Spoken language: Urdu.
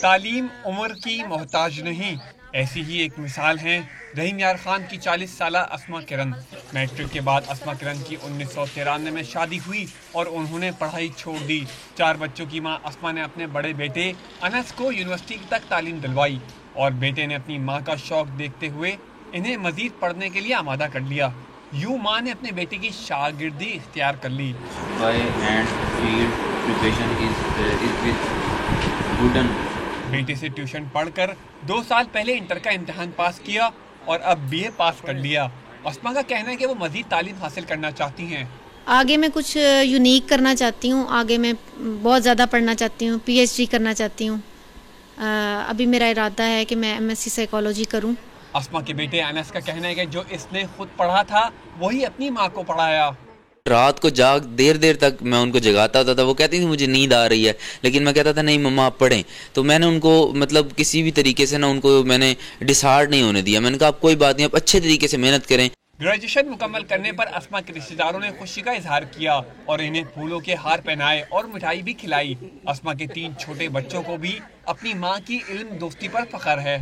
تعلیم عمر کی محتاج نہیں، ایسی ہی ایک مثال ہیں رحیم یار خان کی 40 سالہ اسما کرن۔ میٹرک کے بعد اسما کرن کی 1993 میں شادی ہوئی اور انہوں نے پڑھائی چھوڑ دی۔ 4 بچوں کی ماں اسما نے اپنے بڑے بیٹے انس کو یونیورسٹی تک تعلیم دلوائی اور بیٹے نے اپنی ماں کا شوق دیکھتے ہوئے انہیں مزید پڑھنے کے لیے آمادہ کر لیا۔ یوں ماں نے اپنے بیٹے کی شاگردی اختیار کر لی۔ بیٹے سے ٹیوشن پڑھ کر 2 سال پہلے انٹر کا امتحان پاس کیا اور اب بی اے پاس کر لیا۔ اسما کا کہنا ہے کہ وہ مزید تعلیم حاصل کرنا چاہتی ہیں۔ آگے میں کچھ یونیک کرنا چاہتی ہوں، آگے میں بہت زیادہ پڑھنا چاہتی ہوں، پی ایچ ڈی کرنا چاہتی ہوں۔ ابھی میرا ارادہ ہے کہ میں ایم ایس سی سائیکالوجی کروں۔ اسما کے بیٹے انس کا کہنا ہے کہ جو اس نے خود پڑھا تھا وہی اپنی ماں کو پڑھایا۔ رات کو جاگ دیر تک میں ان کو جگاتا ہوتا تھا، وہ کہتی تھی مجھے نیند آ رہی ہے، لیکن میں کہتا تھا نہیں مما آپ پڑھیں۔ تو میں نے ان کو مطلب کسی بھی طریقے سے ان کو میں نے ڈسہارڈ نہیں ہونے دیا۔ میں نے کہا آپ کوئی بات نہیں، آپ اچھے طریقے سے محنت کریں۔ گریجویشن مکمل کرنے پر اسما کے رشتہ داروں نے خوشی کا اظہار کیا اور انہیں پھولوں کے ہار پہنائے اور مٹھائی بھی کھلائی۔ اسما کے 3 چھوٹے بچوں کو بھی اپنی ماں کی علم دوستی پر فخر ہے۔